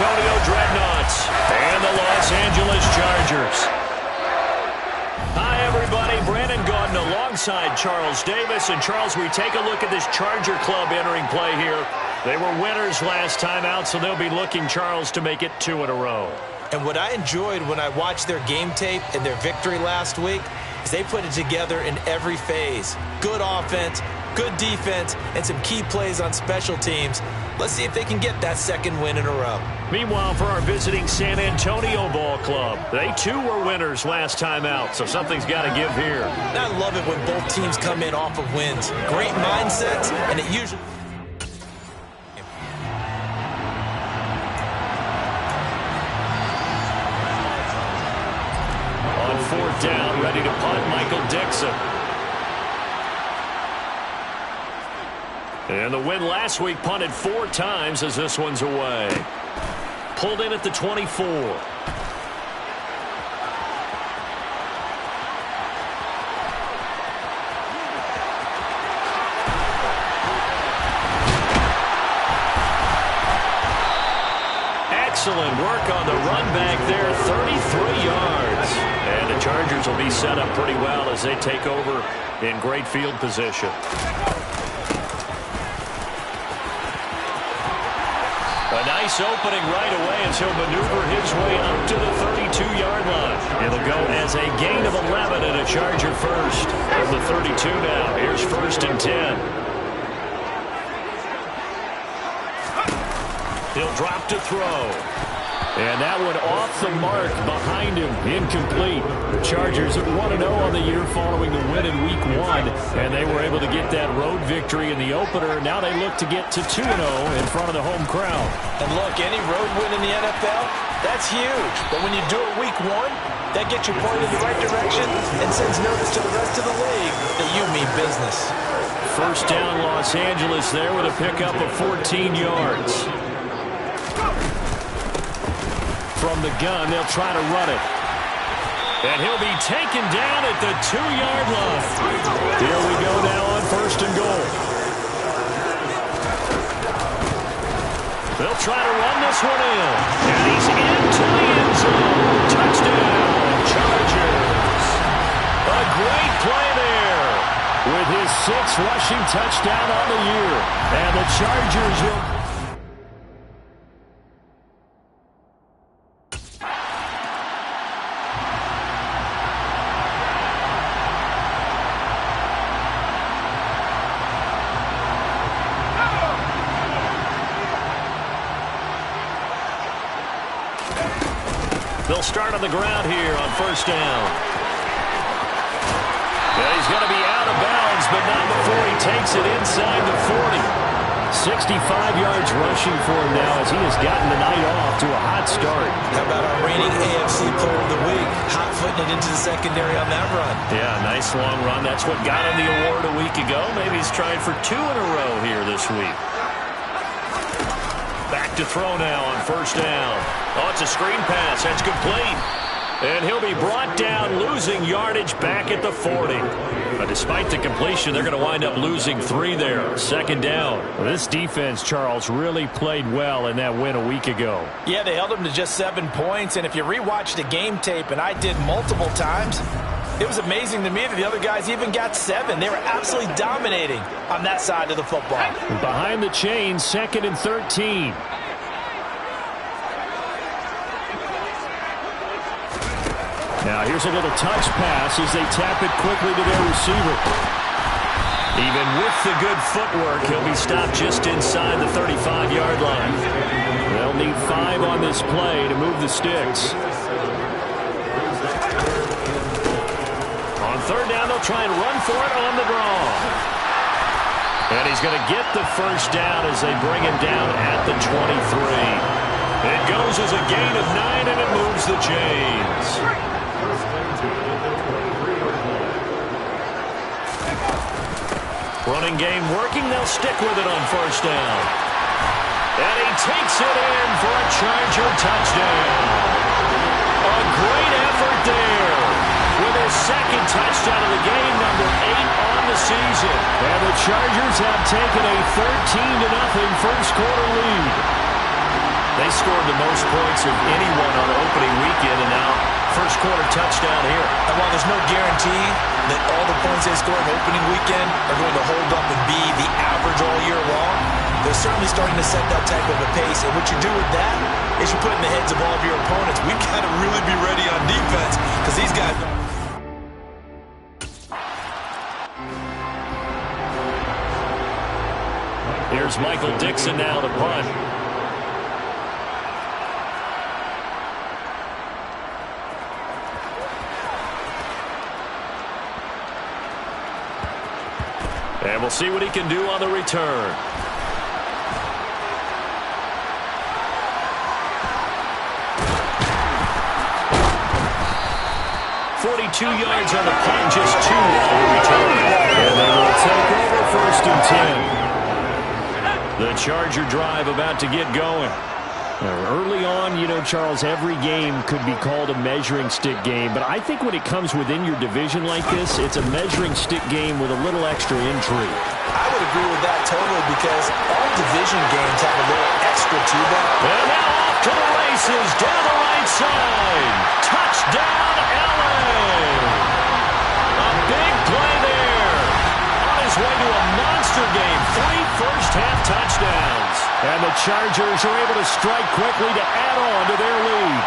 Antonio Dreadnoughts and the Los Angeles Chargers. Hi, everybody. Brandon Gaudin alongside Charles Davis. And, Charles, we take a look at this Charger club entering play here. They were winners last time out, so they'll be looking, Charles, to make it 2 in a row. And what I enjoyed when I watched their game tape and their victory last week is they put it together in every phase. Good offense, good defense, and some key plays on special teams. Let's see if they can get that second win in a row. Meanwhile, for our visiting San Antonio ball club, they too were winners last time out, so something's got to give here. I love it when both teams come in off of wins. Great mindsets, and it usually... On 4th down, ready to punt, Michael Dixon. And the win last week, punted 4 times as this one's away. Pulled in at the 24. Excellent work on the run back there, 33 yards. And the Chargers will be set up pretty well as they take over in great field position. A nice opening right away as he'll maneuver his way up to the 32-yard line. It'll go as a gain of 11 and a Charger first. From the 32 now, here's 1st and 10. He'll drop to throw. And that one off the mark behind him, incomplete. The Chargers at 1-0 on the year following the win in Week 1, and they were able to get that road victory in the opener. Now they look to get to 2-0 in front of the home crowd. And look, any road win in the NFL, that's huge. But when you do it Week 1, that gets you pointed in the right direction and sends notice to the rest of the league that you mean business. 1st down, Los Angeles there with a pickup of 14 yards. From the gun, they'll try to run it. And he'll be taken down at the 2-yard line. Here we go now on 1st and goal. They'll try to run this one in. And he's into the end zone. Touchdown, Chargers. A great play there with his 6th rushing touchdown on the year. And the Chargers will... They'll start on the ground here on 1st down. And he's going to be out of bounds, but not before he takes it inside the 40. 65 yards rushing for him now as he has gotten the night off to a hot start. How about our reigning AFC Player of the Week? Hot-footing it into the secondary on that run. Yeah, nice long run. That's what got him the award a week ago. Maybe he's trying for 2 in a row here this week. Back to throw now on 1st down. Oh, it's a screen pass. That's complete. And he'll be brought down, losing yardage back at the 40. But despite the completion, they're going to wind up losing 3 there. 2nd down. Well, this defense, Charles, really played well in that win a week ago. Yeah, they held them to just 7 points. And if you rewatch the game tape, and I did multiple times, it was amazing to me that the other guys even got 7. They were absolutely dominating on that side of the football. Behind the chains, 2nd and 13. Now here's a little touch pass as they tap it quickly to their receiver. Even with the good footwork, he'll be stopped just inside the 35-yard line. They'll need 5 on this play to move the sticks. On 3rd down, they'll try and run for it on the draw. And he's going to get the 1st down as they bring him down at the 23. It goes as a gain of 9, and it moves the chains. Running game working. They'll stick with it on 1st down. And he takes it in for a Charger touchdown. A great effort there with his 2nd touchdown of the game, number 8 on the season. And the Chargers have taken a 13-0 first quarter lead. They scored the most points of anyone on opening weekend, and now first quarter touchdown here. And while there's no guarantee that all the points they score on opening weekend are going to hold up and be the average all year long, they're certainly starting to set that type of a pace. And what you do with that is you put in the heads of all of your opponents, we've got to really be ready on defense because these guys don't. Here's Michael Dixon now to punt. And we'll see what he can do on the return. .42 yards on the punt, just 2 on the return. And they will take over first and 10. The Charger drive about to get going. Early on, you know, Charles, every game could be called a measuring stick game. But I think when it comes within your division like this, it's a measuring stick game with a little extra intrigue. I would agree with that totally because all division games have a little extra to them. And now off to the races, down the right side. Touchdown, LA! A big play there. On his way to a monster game. 3 first-half touchdowns. And the Chargers are able to strike quickly to add on to their lead.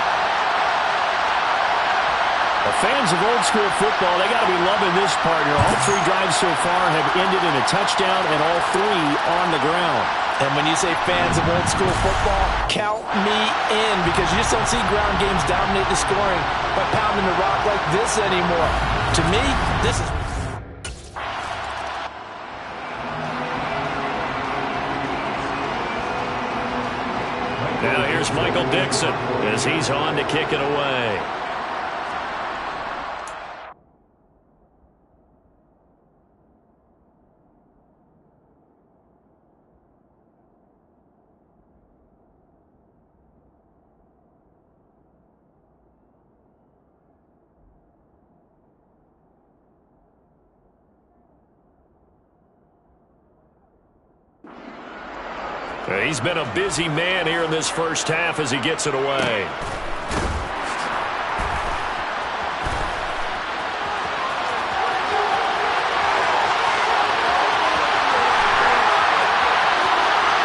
The fans of old school football, they got to be loving this partner. All 3 drives so far have ended in a touchdown and all 3 on the ground. And when you say fans of old school football, count me in because you just don't see ground games dominate the scoring by pounding the rock like this anymore. To me, this is... Now here's Michael Dixon as he's on to kick it away. He's been a busy man here in this first half as he gets it away.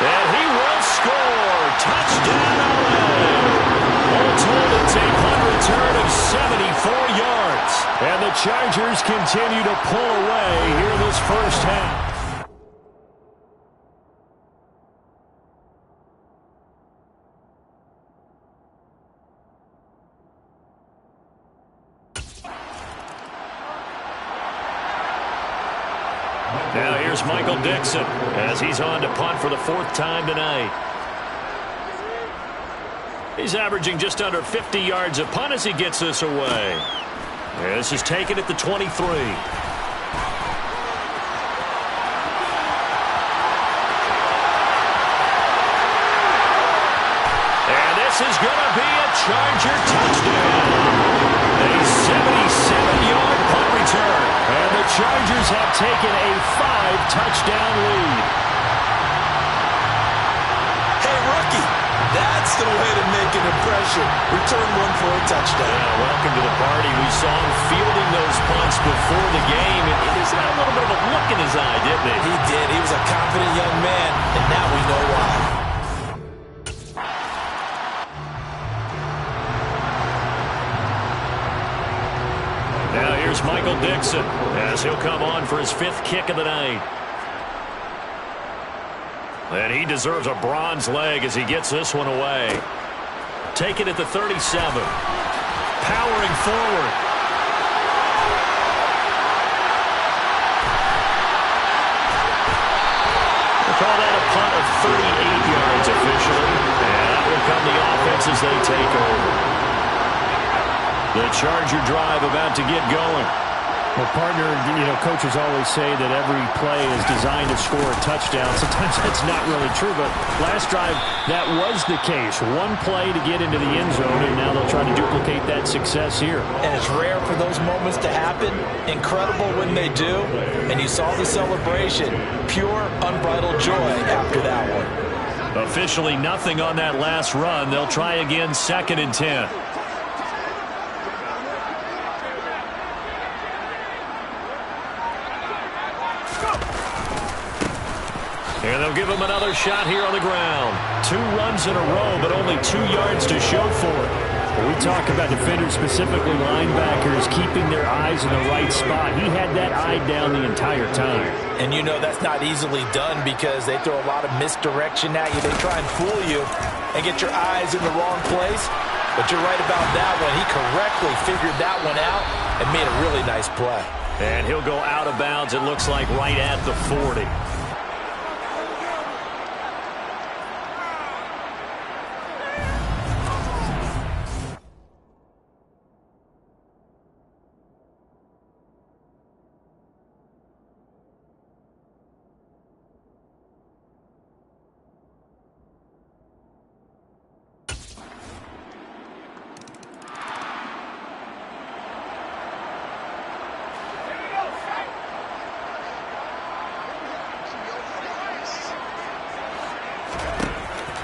And he will score. Touchdown, LA. All told, it's a punt return of 74 yards. And the Chargers continue to pull away here in this first half. Now here's Michael Dixon as he's on to punt for the 4th time tonight. He's averaging just under 50 yards a punt as he gets this away. This is taken at the 23. And this is going to be a Charger touchdown. A 77-yard punt return. And the Chargers have taken a 5-touchdown lead. Hey, rookie, that's the way to make an impression. Return one for a touchdown. Yeah, welcome to the party. We saw him fielding those punts before the game, and he just had a little bit of a look in his eye, didn't he? He did. He was a confident young man, and now we know why. Now here's Michael Dixon as he'll come on for his 5th kick of the night. And he deserves a bronze leg as he gets this one away. Take it at the 37. Powering forward. We'll call that a punt of 38 yards officially. And that will come the offense as they take over. The Charger drive about to get going. Well, partner, you know, coaches always say that every play is designed to score a touchdown. Sometimes that's not really true, but last drive, that was the case. One play to get into the end zone, and now they'll try to duplicate that success here. And it's rare for those moments to happen. Incredible when they do. And you saw the celebration. Pure, unbridled joy after that one. Officially nothing on that last run. They'll try again, 2nd and 10. And they'll give him another shot here on the ground. 2 runs in a row, but only 2 yards to show for it. When we talk about defenders, specifically linebackers, keeping their eyes in the right spot, he had that eye down the entire time. And you know that's not easily done because they throw a lot of misdirection at you. They try and fool you and get your eyes in the wrong place. But you're right about that one. He correctly figured that one out and made a really nice play. And he'll go out of bounds, it looks like, right at the 40.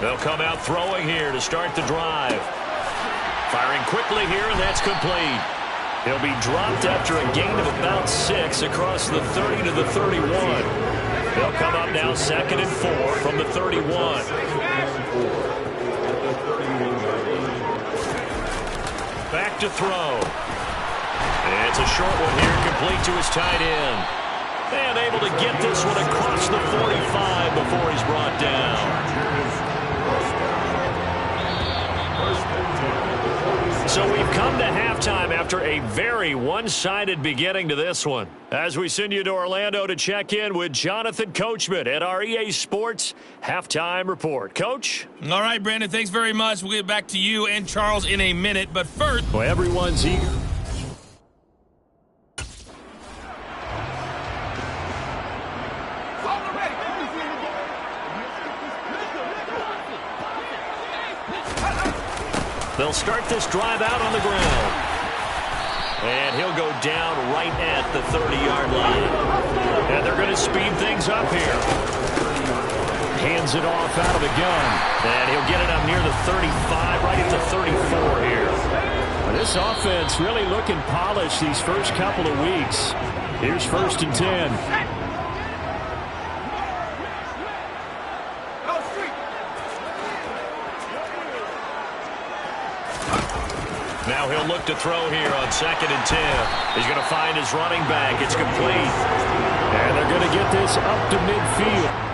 They'll come out throwing here to start the drive. Firing quickly here, and that's complete. He'll be dropped after a gain of about 6 across the 30 to the 31. They'll come up now 2nd and 4 from the 31. Back to throw. And it's a short one here, complete to his tight end. And able to get this one across the 45 before he's brought down. So we've come to halftime after a very one-sided beginning to this one. As we send you to Orlando to check in with Jonathan Coachman at our EA Sports Halftime Report. Coach? All right, Brandon, thanks very much. We'll get back to you and Charles in a minute. But first, well, everyone's eager. They'll start this drive out on the ground. And he'll go down right at the 30-yard line. And they're going to speed things up here. Hands it off out of the gun. And he'll get it up near the 35, right at the 34 here. Well, this offense really looking polished these first couple of weeks. Here's 1st and 10. Now he'll look to throw here on 2nd and 10. He's going to find his running back. It's complete. And they're going to get this up to midfield.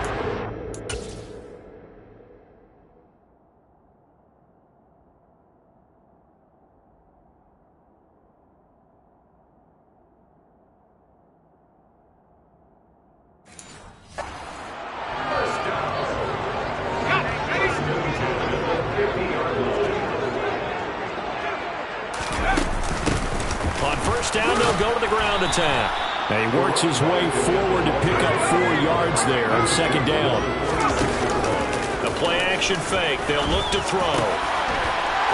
Down, they'll go to the ground attack. Now he works his way forward to pick up 4 yards there on 2nd down. A play action fake. They'll look to throw.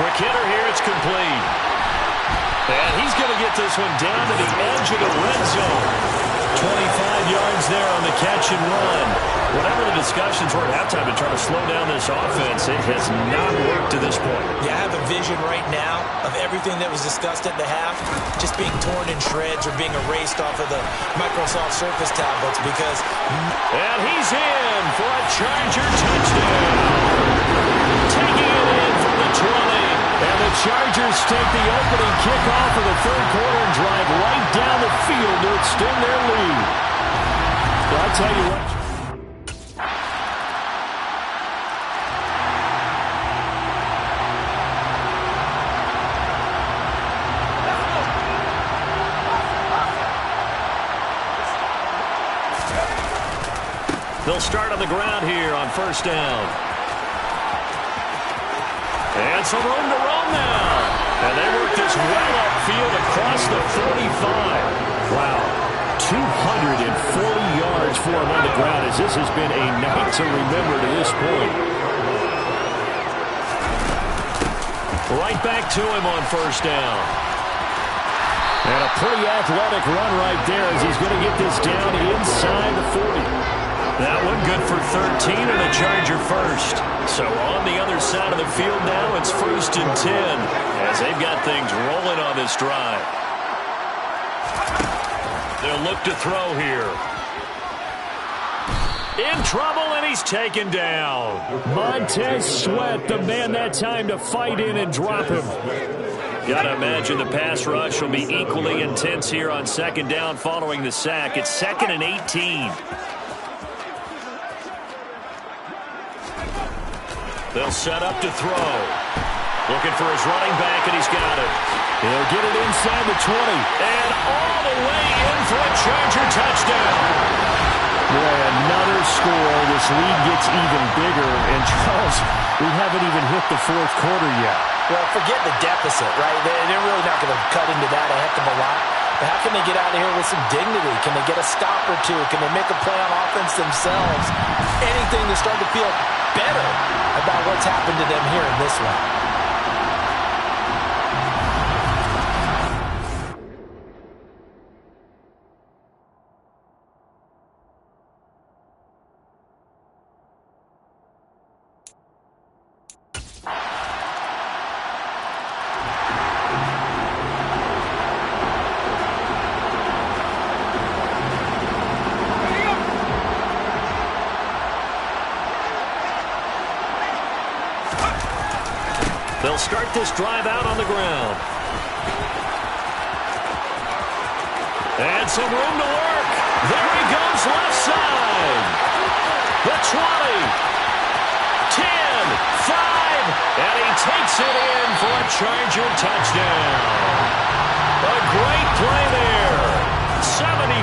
Quick hitter here. It's complete. And he's going to get this one down to the edge of the red zone. 25 yards there on the catch and run. Whatever the discussions were at halftime to try to slow down this offense, it has not worked to this point. Yeah, I have a vision right now of everything that was discussed at the half just being torn in shreds or being erased off of the Microsoft Surface tablets because... And he's in for a Charger touchdown. Taking it in from the 20. And the Chargers take the opening kickoff of the 3rd quarter and drive right down the field to extend their lead. Well, I'll tell you what. They'll start on the ground here on 1st down. And some room to run now. And they work this well upfield across the 45. Wow. 240 yards for him on the ground as this has been a night to remember to this point. Right back to him on 1st down. And a pretty athletic run right there as he's going to get this down inside the 40. That one good for 13 and a Charger first. So on the other side of the field now, it's 1st and 10 as they've got things rolling on this drive. They'll look to throw here. In trouble, and he's taken down. Montez Sweat, the man that time to fight in and drop him. Got to imagine the pass rush will be equally intense here on 2nd down following the sack. It's 2nd and 18. They'll set up to throw. Looking for his running back, and he's got it. He'll get it inside the 20. And all the way in for a Charger touchdown. Boy, another score. This lead gets even bigger. And, Charles, we haven't even hit the 4th quarter yet. Well, forget the deficit, right? They're really not going to cut into that a heck of a lot. But how can they get out of here with some dignity? Can they get a stop or two? Can they make a play on offense themselves? Anything to start to feel better about what's happened to them here in this one. They'll start this drive out on the ground. And some room to work. There he goes left side. The 20. 10. 5. And he takes it in for a Charger touchdown. A great play there. 75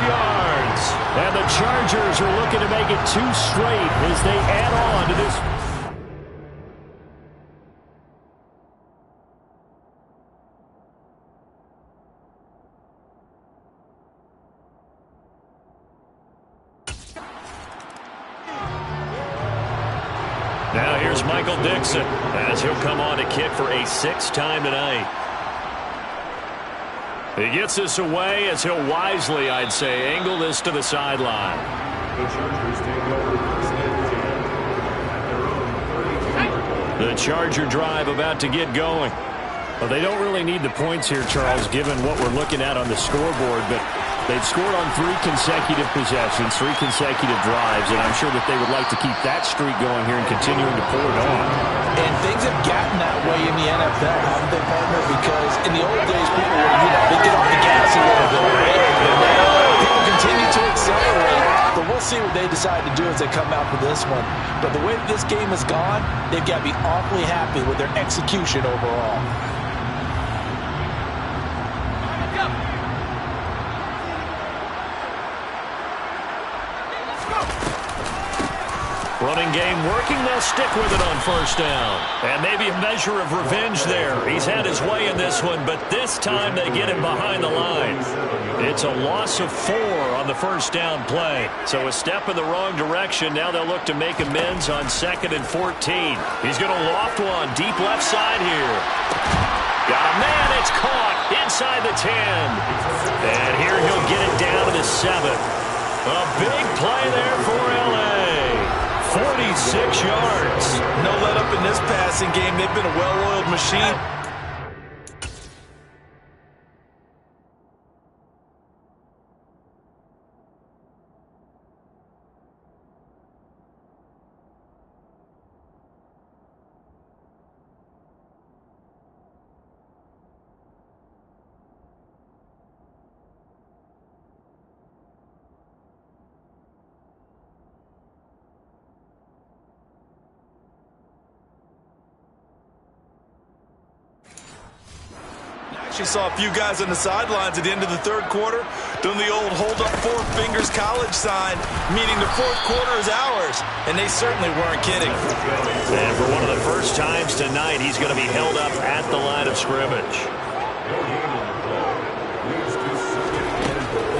yards. And the Chargers are looking to make it 2 straight as they add on to this. Now here's Michael Dixon as he'll come on to kick for a 6th time tonight. He gets this away as he'll wisely, I'd say, angle this to the sideline. The Charger drive about to get going. Well, they don't really need the points here, Charles, given what we're looking at on the scoreboard, but they've scored on 3 consecutive possessions, 3 consecutive drives, and I'm sure that they would like to keep that streak going here and continuing to pour it on. And things have gotten that way in the NFL, haven't they, partner? Because in the old days, people would, they get off the gas a little bit, right? And now people continue to accelerate. But we'll see what they decide to do as they come out for this one. But the way this game has gone, they've got to be awfully happy with their execution overall. Running game working, they'll stick with it on 1st down. And maybe a measure of revenge there. He's had his way in this one, but this time they get him behind the line. It's a loss of 4 on the 1st down play. So a step in the wrong direction. Now they'll look to make amends on 2nd and 14. He's going to loft one deep left side here. Got a man, it's caught inside the 10. And here he'll get it down to the 7. A big play there for L.A. 46 yards. No let up in this passing game. They've been a well-oiled machine. Actually saw a few guys on the sidelines at the end of the 3rd quarter doing the old hold up 4 fingers college sign, meaning the 4th quarter is ours, and they certainly weren't kidding. And for one of the first times tonight, he's going to be held up at the line of scrimmage.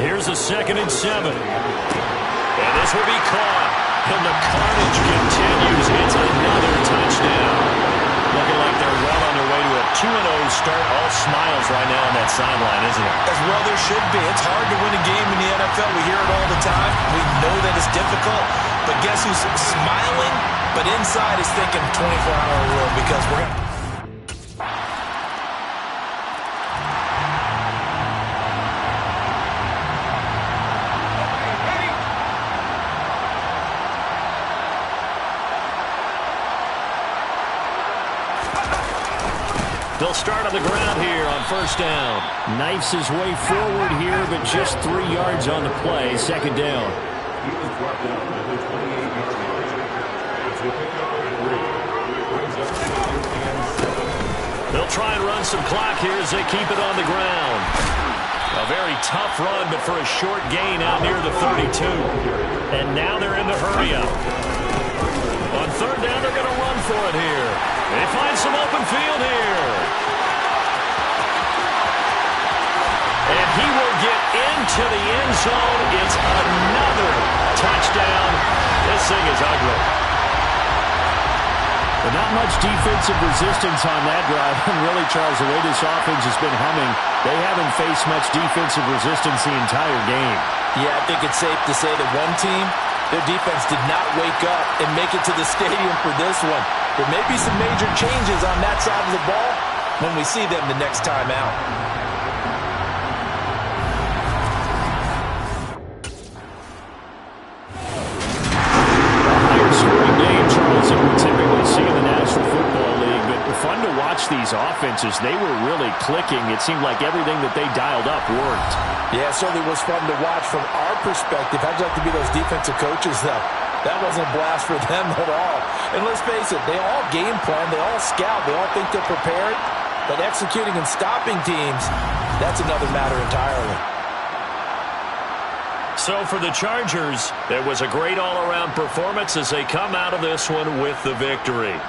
Here's a 2nd and 7. And this will be caught. And the carnage continues. It's another touchdown. Looking like they're well on their way to a 2-0 start, all smiles right now on that sideline, isn't it? As well there should be. It's hard to win a game in the NFL. We hear it all the time. We know that it's difficult. But guess who's smiling, but inside is thinking 24-hour rule because we're going to... They'll start on the ground here on first down. Knifes his way forward here, but just 3 yards on the play. Second down. They'll try and run some clock here as they keep it on the ground. A very tough run, but for a short gain out near the 32. And now they're in the hurry up. On third down, they're going to run for it here. They find some open field here. And he will get into the end zone. It's another touchdown. This thing is ugly. But not much defensive resistance on that drive. And really, Charles, the way this offense has been humming, they haven't faced much defensive resistance the entire game. Yeah, I think it's safe to say that one team, their defense did not wake up and make it to the stadium for this one. There may be some major changes on that side of the ball when we see them the next time out. Higher scoring game, Charles, than we typically see in the National Football League. But fun to watch these offenses. They were really clicking. It seemed like everything that they dialed up worked. Yeah, it certainly was fun to watch from our perspective. How'd you like to be those defensive coaches, though? That wasn't a blast for them at all. And let's face it, they all game plan, they all scout, they all think they're prepared. But executing and stopping teams, that's another matter entirely. So for the Chargers, it was a great all-around performance as they come out of this one with the victory.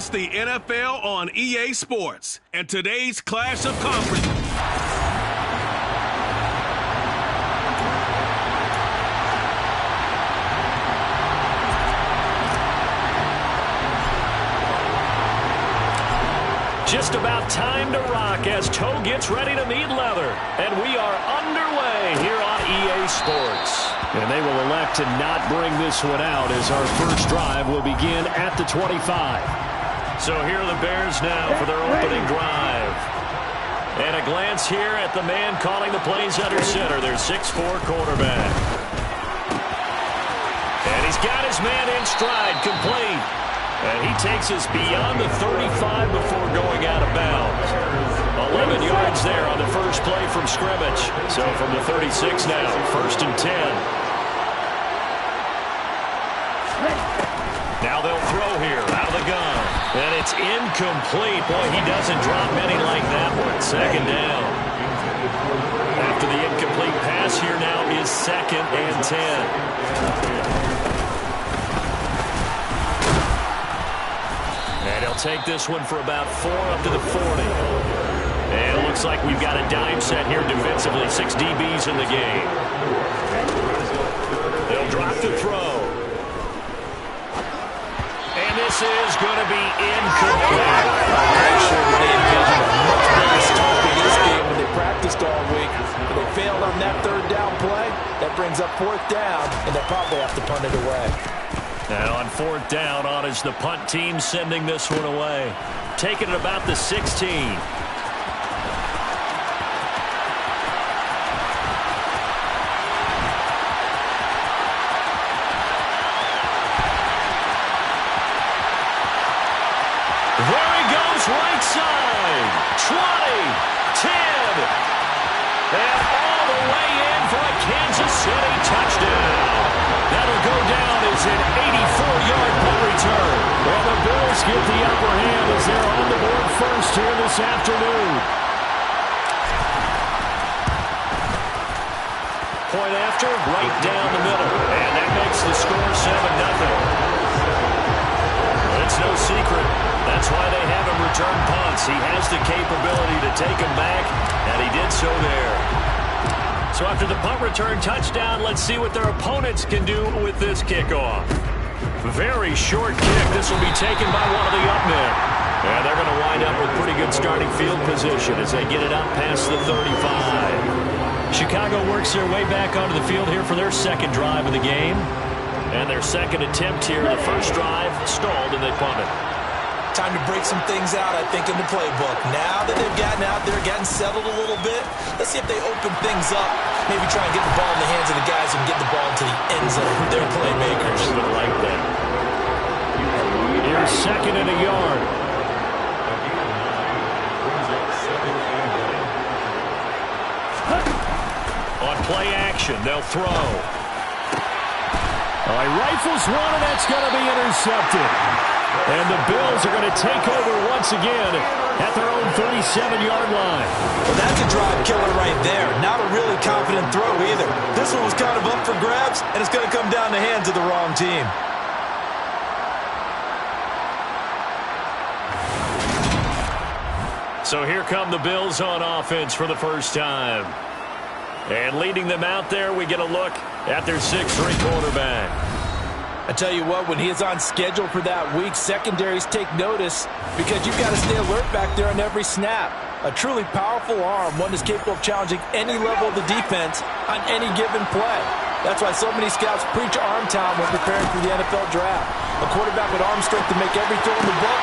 It's the NFL on EA Sports and today's clash of conferences. Just about time to rock as toe gets ready to meet leather. And we are underway here on EA Sports. And they will elect to not bring this one out as our first drive will begin at the 25. So here are the Bears now for their opening drive. And a glance here at the man calling the plays under center, their 6'4 quarterback. And he's got his man in stride, complete. And he takes us beyond the 35 before going out of bounds. 11 yards there on the first play from scrimmage. So from the 36 now, 1st and 10. Now they'll throw here out of the gun. And it's incomplete. Boy, he doesn't drop many like that one. 2nd down. After the incomplete pass here now is 2nd and 10. And he'll take this one for about 4 up to the 40. And it looks like we've got a dime set here defensively. 6 DBs in the game. They'll drop the throw. And this is going to be incomplete. I'm pretty sure that they envisioned a much better start to this game when they practiced all week. But they failed on that 3rd down play. That brings up 4th down, and they'll probably have to punt it away. And on 4th down, on is the punt team sending this one away. Taking it about the 16. There he goes, right side. 20, 10, and all the way in for a Kansas City touchdown. That'll go down as an 84-yard punt return. Well, the Bills get the upper hand as they're on the board first here this afternoon. Point after, right down the middle. And that makes the score 7-0. It's no secret. That's why they have him return punts. He has the capability to take them back, and he did so there. So after the punt return touchdown, let's see what their opponents can do with this kickoff. Very short kick. This will be taken by one of the up men. And they're going to wind up with pretty good starting field position as they get it up past the 35. Chicago works their way back onto the field here for their 2nd drive of the game. And their 2nd attempt here, the first drive stalled and they punted. Time to break some things out, I think, in the playbook. Now that they've gotten out there, gotten settled a little bit, let's see if they open things up. Maybe try and get the ball in the hands of the guys who can get the ball into the end zone. They're playmakers. I would like that. Here's 2nd and a yard. On play action, they'll throw. All right, rifles one, and that's going to be intercepted. And the Bills are going to take over once again at their own 37-yard line. Well, that's a drive killer right there. Not a really confident throw either. This one was kind of up for grabs, and it's going to come down the hands of the wrong team. So here come the Bills on offense for the first time. And leading them out there, we get a look at their 6'3 quarterback. I tell you what, when he is on schedule for that week, secondaries take notice because you've got to stay alert back there on every snap. A truly powerful arm, one that's capable of challenging any level of the defense on any given play. That's why so many scouts preach arm talent when preparing for the NFL draft. A quarterback with arm strength to make every throw in the book,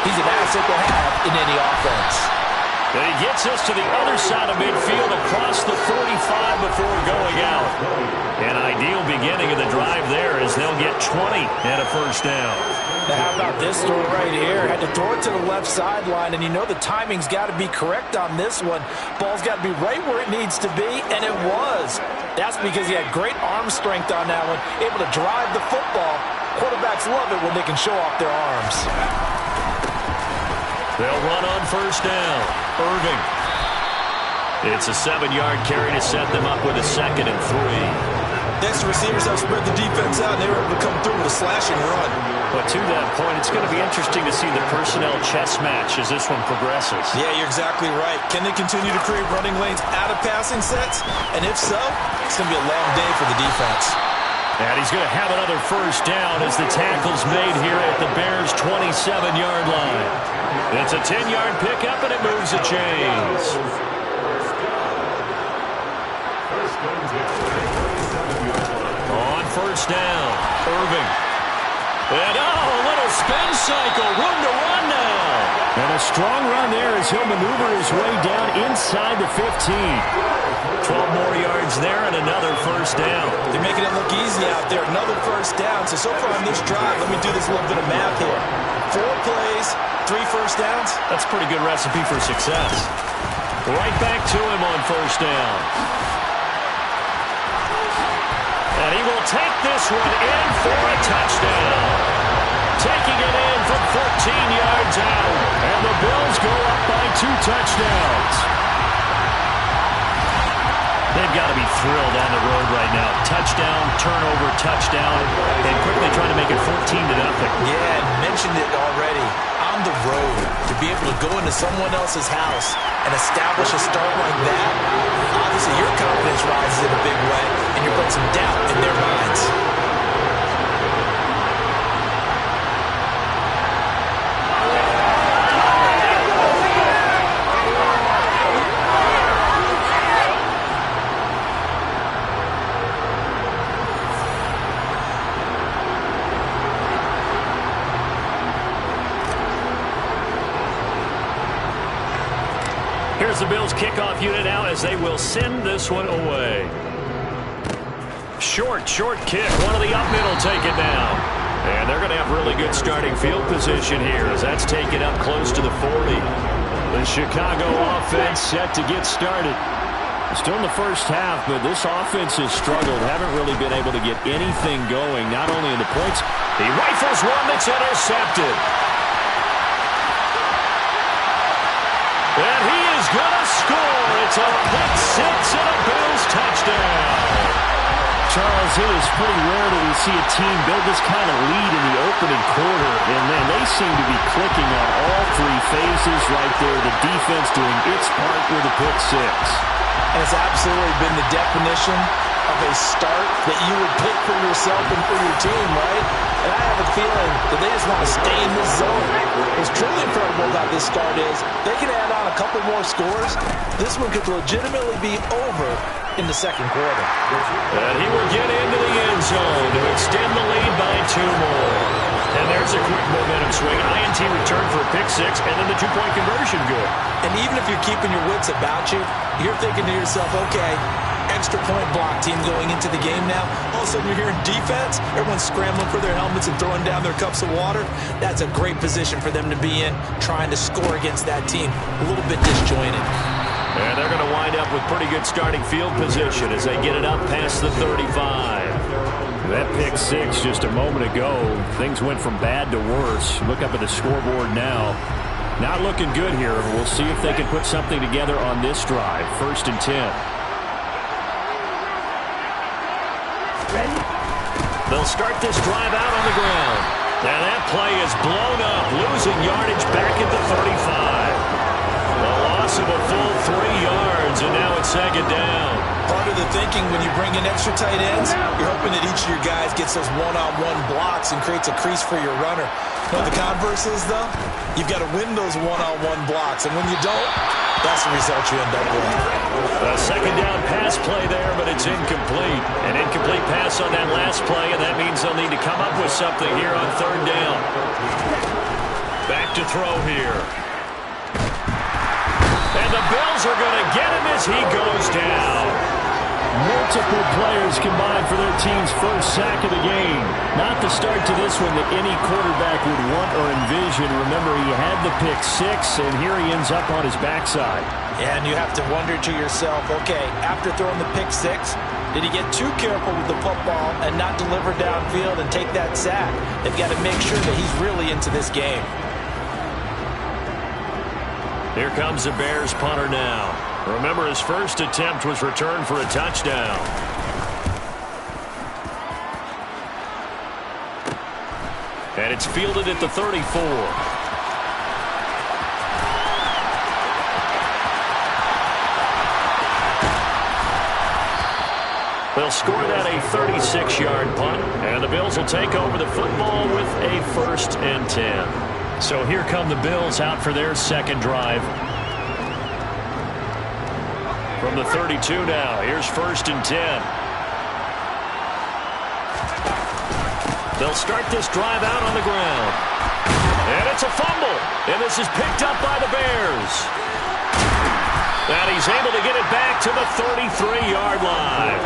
he's an asset to have in any offense. And he gets us to the other side of midfield across the 45 before going out. An ideal beginning of the drive there as they'll get 20 and a first down. Now how about this throw right here? Had to throw it to the left sideline, and you know the timing's got to be correct on this one. Ball's got to be right where it needs to be, and it was. That's because he had great arm strength on that one, able to drive the football. Quarterbacks love it when they can show off their arms. They'll run on first down. Irving. It's a 7-yard carry to set them up with a 2nd and 3. Next, receivers have spread the defense out, and they were able to come through with a slashing run. But to that point, it's going to be interesting to see the personnel chess match as this one progresses. Yeah, you're exactly right. Can they continue to create running lanes out of passing sets? And if so, it's going to be a long day for the defense. And he's going to have another first down as the tackle's made here at the Bears' 27-yard line. It's a 10-yard pickup, and it moves the chains. On first down, Irving. And a little spin cycle, room to run now. And a strong run there as he'll maneuver his way down inside the 15. 12 more yards there and another first down. They're making it look easy out there. Another first down. So far on this drive, let me do this little bit of math here. 4 plays, 3 first downs. That's a pretty good recipe for success. Right back to him on first down. And he will take this one in for a touchdown. Taking it in from 14 yards out. And the Bills go up by 2 touchdowns. They've got to be thrilled down the road right now. Touchdown, turnover, touchdown, and quickly trying to make it 14-0. Yeah, mentioned it already. On the road, to be able to go into someone else's house and establish a start like that, obviously your confidence rises in a big way, and you put some doubt in their minds. Here's the Bills kickoff unit out as they will send this one away. Short kick. One of the up middle take it down. And they're going to have really good starting field position here as that's taken up close to the 40. The Chicago offense set to get started. Still in the first half, but this offense has struggled. Haven't really been able to get anything going, not only in the points. He rifles one that's intercepted. And he is going to score. It's a pick six and a Bills touchdown. Charles, it is pretty rare that we see a team build this kind of lead in the opening quarter. And then they seem to be clicking on all 3 phases right there. The defense doing its part with a pick six. And it's absolutely been the definition of a start that you would pick for yourself and for your team, right? And I have a feeling that they just want to stay in this zone. What's truly incredible about this start is they can add on a couple more scores. This one could legitimately be over in the second quarter. And he will get into the end zone to extend the lead by 2 more. And there's a quick momentum swing. INT return for a pick six, and then the 2-point conversion good. And even if you're keeping your wits about you, you're thinking to yourself, okay, extra point block team going into the game now. All of a sudden you're hearing defense. Everyone's scrambling for their helmets and throwing down their cups of water. That's a great position for them to be in, trying to score against that team. A little bit disjointed. And they're going to wind up with pretty good starting field position as they get it up past the 35. That pick six just a moment ago. Things went from bad to worse. Look up at the scoreboard now. Not looking good here. We'll see if they can put something together on this drive. 1st and 10. They'll start this drive out on the ground. And that play is blown up, losing yardage back at the 35. A loss of a full 3 yards, and now it's 2nd down. Part of the thinking when you bring in extra tight ends, you're hoping that each of your guys gets those one-on-one blocks and creates a crease for your runner. But the converse is, though, you've got to win those one-on-one blocks, and when you don't, that's the result you end up with. A 2nd down pass play there, but it's incomplete. An incomplete pass on that last play, and that means they'll need to come up with something here on 3rd down. Back to throw here. And the Bills are going to get him as he goes down. Multiple players combined for their team's first sack of the game. Not the start to this one that any quarterback would want or envision. Remember, he had the pick six, and here he ends up on his backside. Yeah, and you have to wonder to yourself, okay, after throwing the pick six, did he get too careful with the football and not deliver downfield and take that sack? They've got to make sure that he's really into this game. Here comes the Bears punter now. Remember, his first attempt was returned for a touchdown. And And it's fielded at the 34. They'll score that a 36-yard punt, and the Bills will take over the football with a 1st and 10. So here come the Bills out for their second drive. From the 32 now, here's 1st and 10. They'll start this drive out on the ground. And it's a fumble, and this is picked up by the Bears. And he's able to get it back to the 33-yard line.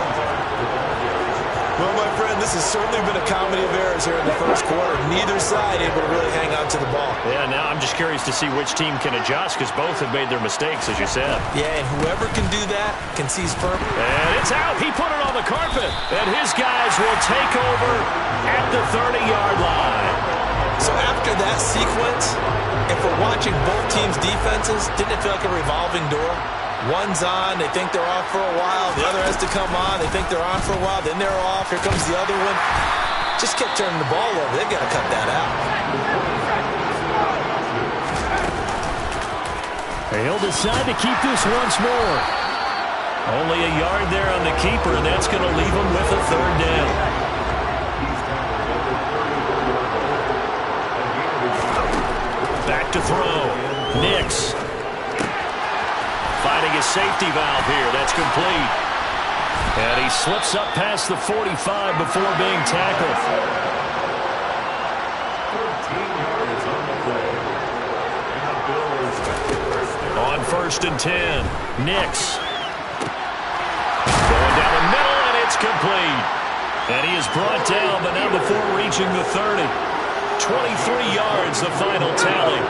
Well, my friend, this has certainly been a comedy of errors here in the first quarter. Neither side able to really hang on to the ball. Yeah, now I'm just curious to see which team can adjust because both have made their mistakes, as you said. Yeah, and whoever can do that can seize firm. And it's out. He put it on the carpet. And his guys will take over at the 30-yard line. So after that sequence, if we're watching both teams' defenses, didn't it feel like a revolving door? One's on, they think they're off for a while. The other has to come on, they think they're on for a while. Then they're off, here comes the other one. Just kept turning the ball over. They've got to cut that out. He'll decide to keep this once more. Only a yard there on the keeper, and that's going to leave him with a 3rd down. Back to throw. Nix. Finding his safety valve here. That's complete. And he slips up past the 45 before being tackled. On 1st and 10. Nix. Going down the middle, and it's complete. And he is brought down, but not before reaching the 30. 23 yards, the final tally.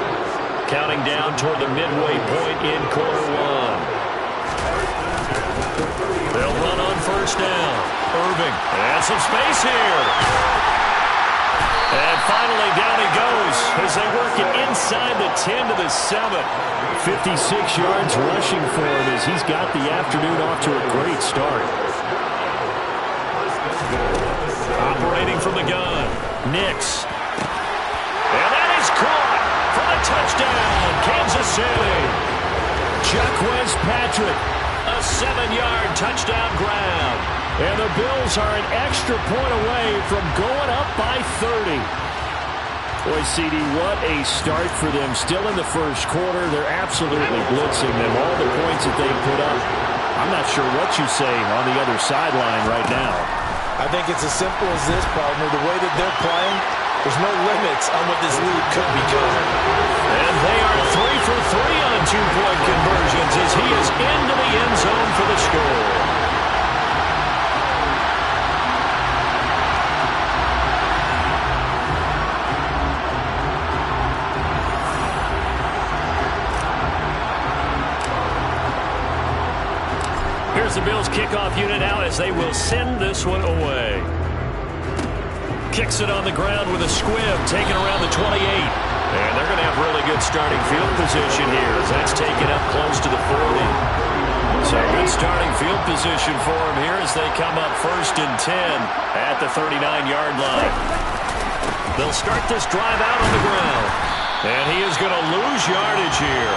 Counting down toward the midway point in quarter 1. They'll run on 1st down. Irving has some space here. And finally down he goes as they work it inside the 10 to the 7. 56 yards rushing for him as he's got the afternoon off to a great start. Operating from the gun. Nix. And that is caught for the touchdown, Kansas City. Jaquez Patrick. A 7-yard touchdown grab. And the Bills are an extra point away from going up by 30. Boy, CD, what a start for them. Still in the first quarter, they're absolutely blitzing them. All the points that they put up, I'm not sure what you say on the other sideline right now. I think it's as simple as this, partner. The way that they're playing, there's no limits on what this league could become. And they are 3 for 3 on 2-point conversions as he is into the end zone for the score. Here's the Bills kickoff unit now as they will send this one away. Kicks it on the ground with a squib, taken around the 28. And they're going to have really good starting field position here as that's taken up close to the 40. So good starting field position for them here as they come up 1st and 10 at the 39-yard line. They'll start this drive out on the ground. And he is going to lose yardage here.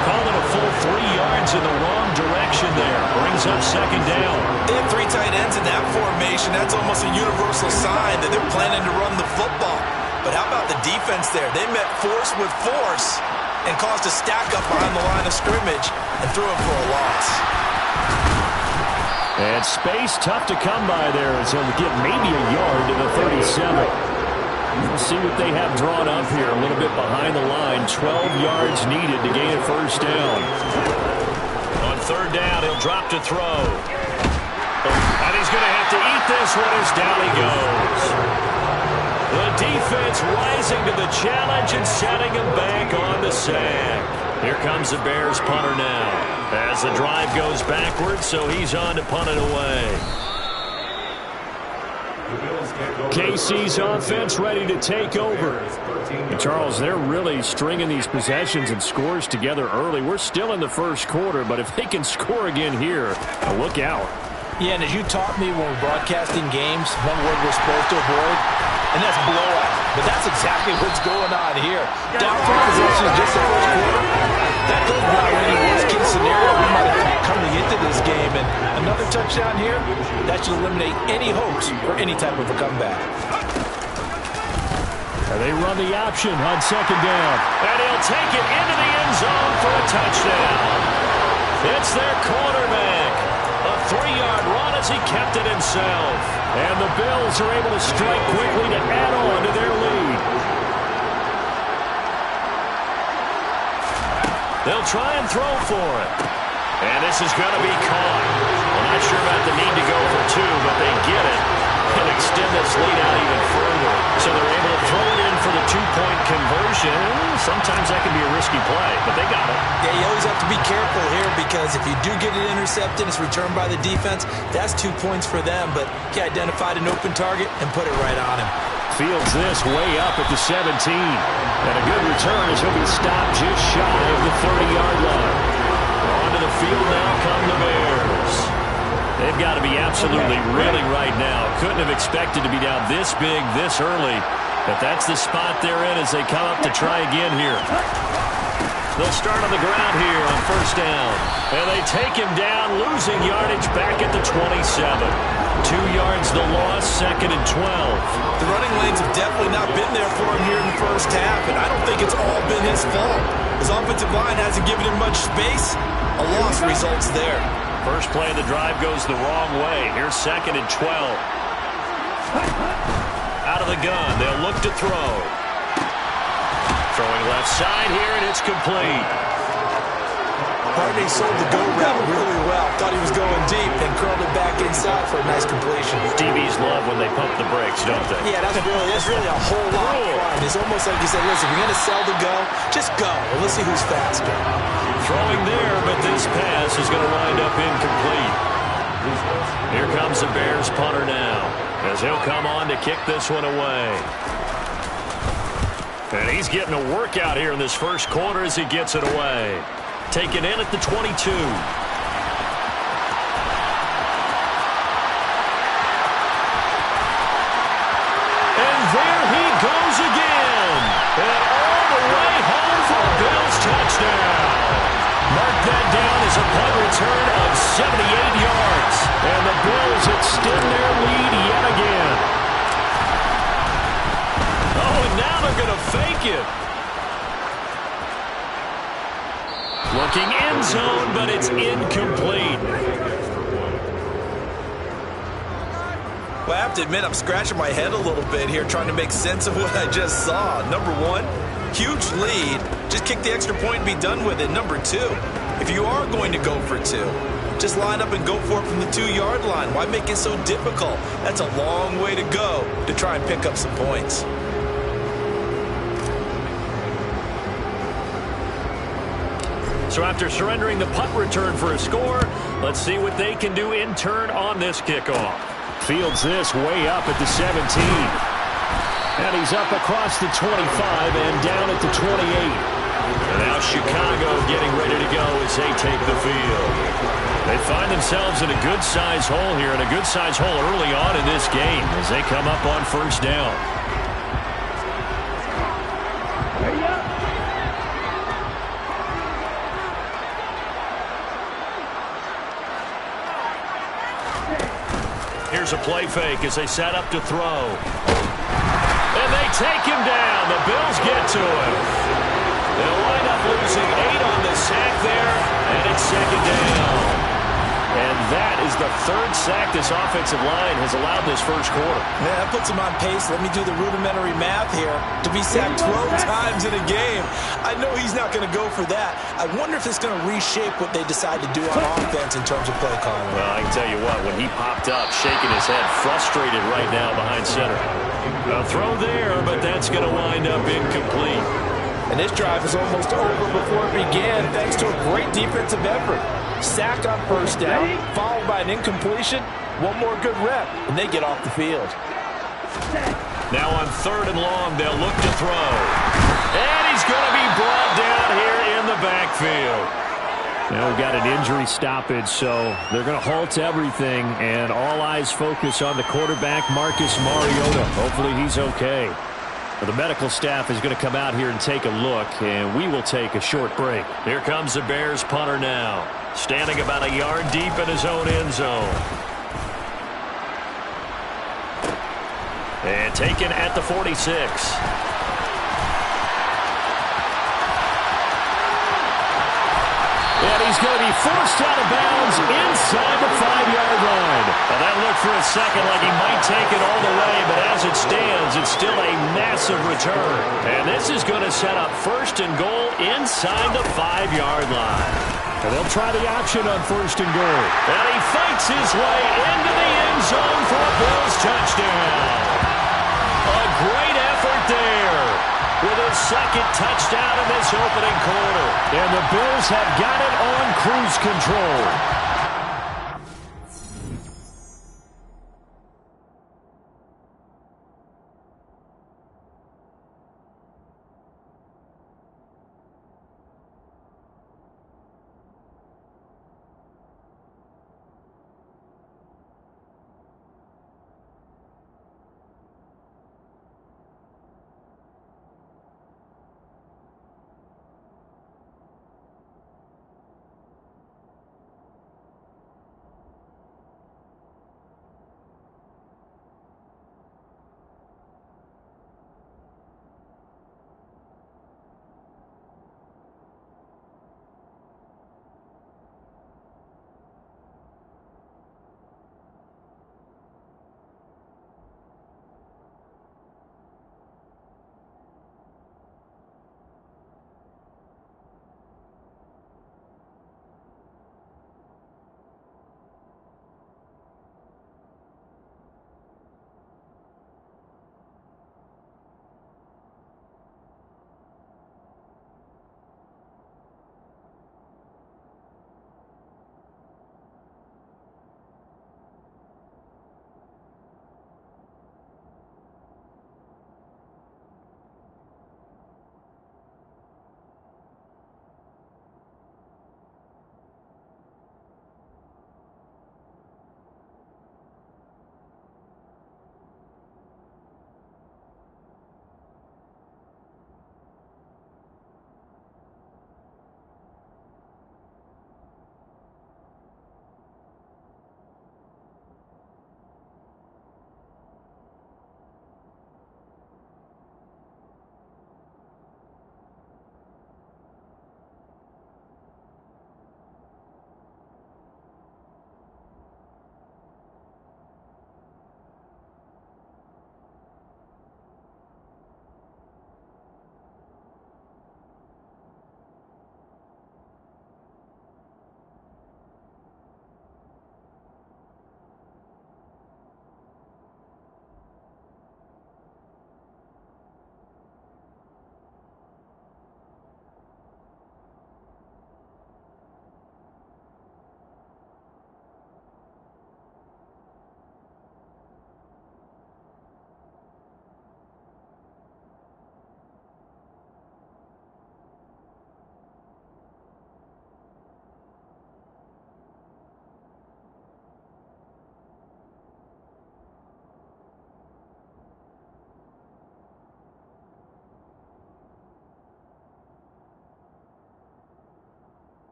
Call it a full 3 yards in the wrong direction there. Brings up 2nd down. They have 3 tight ends in that formation. That's almost a universal sign that they're planning to run the football. But how about the defense there? They met force with force and caused a stack up behind the line of scrimmage and threw him for a loss. And space tough to come by there as he'll get maybe a yard to the 37. We'll see what they have drawn up here. A little bit behind the line. 12 yards needed to gain a 1st down. On 3rd down, he'll drop to throw. And he's going to have to eat this one as down he goes. The defense rising to the challenge and setting him back on the sack. Here comes the Bears punter now as the drive goes backwards, so he's on to punt it away. KC's offense ready to take over. And Charles, they're really stringing these possessions and scores together early. We're still in the first quarter, but if they can score again here, look out. Yeah, and as you taught me when we're broadcasting games, one word we're supposed to avoid, and that's blowout. But that's exactly what's going on here. Down 3 possessions just the first quarter. That goes beyond any worst-case scenario we might have thought coming into this game. And another touchdown here, that should eliminate any hopes for any type of a comeback. They run the option on second down. And he'll take it into the end zone for a touchdown. It's their quarterback. A 3-yard run as he kept it himself. And the Bills are able to strike quickly to add on to their lead. They'll try and throw for it. And this is going to be caught. Well, not sure about the need to go for 2, but they get it and extend this lead out even further. So they're able to throw it in for the 2-point conversion. Sometimes that can be a risky play, but they got it. Yeah, you always have to be careful here because if you do get it intercepted, it's returned by the defense. That's 2 points for them, but he identified an open target and put it right on him. Fields this way up at the 17. And a good return as he'll be stopped just shy of the 30-yard line. Onto the field now come the Bears. They've got to be absolutely reeling right now. Couldn't have expected to be down this big, this early. But that's the spot they're in as they come up to try again here. They'll start on the ground here on first down. And they take him down, losing yardage back at the 27. 2 yards the loss, second and 12. The running lanes have definitely not been there for him here in the first half, and I don't think it's all been his fault. His offensive line hasn't given him much space. A loss results there. First play of the drive goes the wrong way. Here's second and 12. Out of the gun, they'll look to throw. Throwing left side here, and it's complete. Hardy sold the go route really well. Thought he was going deep, then curled it back inside for a nice completion. DBs love when they pump the brakes, don't they? Yeah, that's really a whole lot of fun. It's almost like you said, listen, we're going to sell the go. Just go, and let's see who's faster. Throwing there, but this pass is going to wind up incomplete. Here comes the Bears punter now, as he'll come on to kick this one away. And he's getting a workout here in this first quarter as he gets it away. Taken in at the 22. And there he goes again. And all the way home for a Bills touchdown. Mark that down as a punt return of 78 yards. And the Bills extend their lead yet again. Oh, and now they're going to fake it. Looking end zone, but it's incomplete. Well, I have to admit, I'm scratching my head a little bit here trying to make sense of what I just saw. Number one, huge lead. Just kick the extra point and be done with it. Number two, if you are going to go for 2, just line up and go for it from the 2-yard line. Why make it so difficult? That's a long way to go to try and pick up some points. So after surrendering the punt return for a score, let's see what they can do in turn on this kickoff. Fields this way up at the 17. And he's up across the 25 and down at the 28. And now Chicago getting ready to go as they take the field. They find themselves in a good-sized hole here, and a good-sized hole early on in this game as they come up on first down. Here's a play fake as they set up to throw. And they take him down. The Bills get to him. They'll wind up losing 8 on the sack there, and it's second down. And that is the 3rd sack this offensive line has allowed this first quarter. Man, that puts him on pace. Let me do the rudimentary math here. To be sacked 12 times in a game, I know he's not going to go for that. I wonder if it's going to reshape what they decide to do on offense in terms of play calling. Well, I can tell you what, when he popped up, shaking his head, frustrated right now behind center. A throw there, but that's going to wind up incomplete. And this drive is almost over before it began, thanks to a great defensive effort. Sack on first down, followed by an incompletion. One more good rep, and they get off the field. Now on 3rd and long, they'll look to throw. And he's going to be brought down here in the backfield. Now we've got an injury stoppage, so they're going to halt everything, and all eyes focus on the quarterback, Marcus Mariota. Hopefully he's okay. The medical staff is going to come out here and take a look, and we will take a short break. Here comes the Bears punter now, standing about a yard deep in his own end zone. And taken at the 46. And he's going to be forced out of bounds inside the 5-yard line. Well, that looked for a second like he might take it all the way, but as it stands, it's still a massive return. And this is going to set up 1st and goal inside the 5-yard line. And they'll try the option on 1st and goal. And he fights his way into the end zone for a Bills touchdown. A great effort there, with his 2nd touchdown in this opening quarter. And the Bills have got it on cruise control.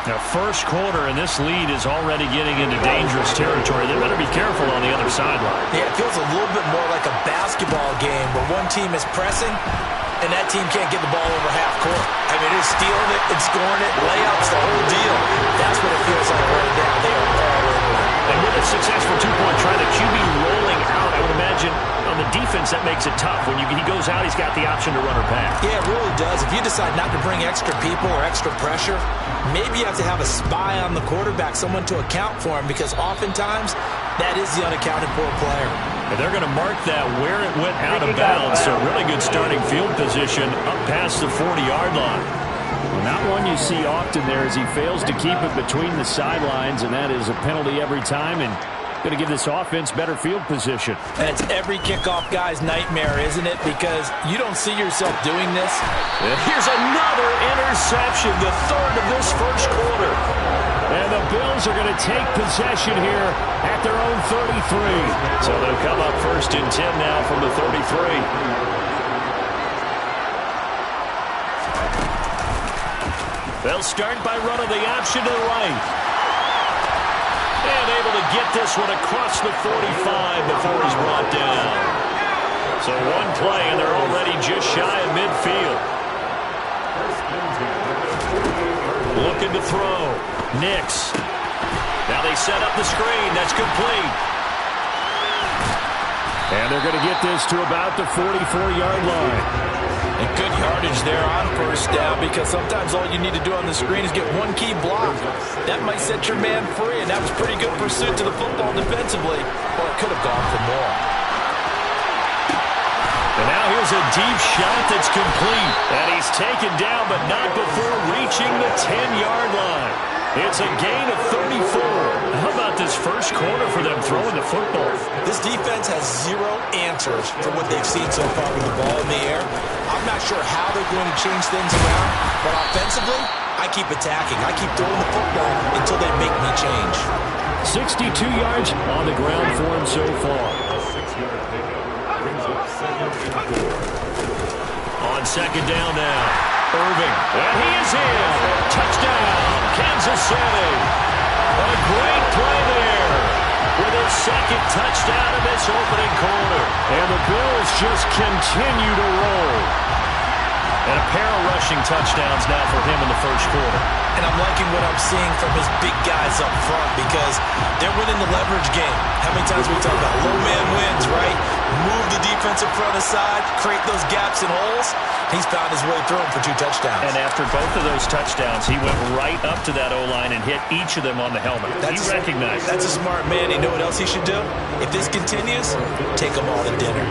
Now, first quarter, and this lead is already getting into dangerous territory. They better be careful on the other sideline. Yeah, it feels a little bit more like a basketball game where one team is pressing and that team can't get the ball over half court. I mean, it's stealing it, it's scoring it, layups, the whole deal. That's what it feels like right now. They are all over it. And with a successful two-point try, the QB rolling out, I would imagine on the defense that makes it tough. When he goes out, he's got the option to run or pass. Yeah, it really does. If you decide not to bring extra people or extra pressure, maybe you have to have a spy on the quarterback, someone to account for him, because oftentimes that is the unaccounted for player. And they're going to mark that where it went out of bounds. So really good starting field position up past the 40-yard line. Well, not one you see often there as he fails to keep it between the sidelines, and that is a penalty every time, and going to give this offense better field position. And it's every kickoff guy's nightmare, isn't it? Because you don't see yourself doing this. And here's another interception, the third of this first quarter. And the Bills are going to take possession here at their own 33. So they'll come up first and 10 now from the 33. They'll start by running the option to the right. And able to get this one across the 45 before he's brought down. So one play, and they're already just shy of midfield. Looking to throw. Nix. Now they set up the screen. That's complete. And they're going to get this to about the 44-yard line. And good yardage there on first down, because sometimes all you need to do on the screen is get one key block. That might set your man free, and that was pretty good pursuit to the football defensively. Well, it could have gone for more. And now here's a deep shot that's complete. And he's taken down, but not before reaching the 10-yard line. It's a gain of 34. How about this first quarter for them throwing the football? This defense has zero answers for what they've seen so far with the ball in the air. I'm not sure how they're going to change things around, but offensively, I keep attacking. I keep throwing the football until they make me change. 62 yards on the ground for him so far. On second down now, Irving. And he is in. Touchdown, Kansas City. A great play there with his second touchdown in this opening quarter. And the Bills just continue to roll. And a pair of rushing touchdowns now for him in the first quarter. And I'm liking what I'm seeing from his big guys up front, because they're winning the leverage game. How many times we talk about low man wins, right? Move the defensive front aside, create those gaps and holes. He's found his way through them for 2 touchdowns. And after both of those touchdowns, he went right up to that O-line and hit each of them on the helmet. He recognized it. That's a smart man. You know what else he should do? If this continues, take them all to dinner.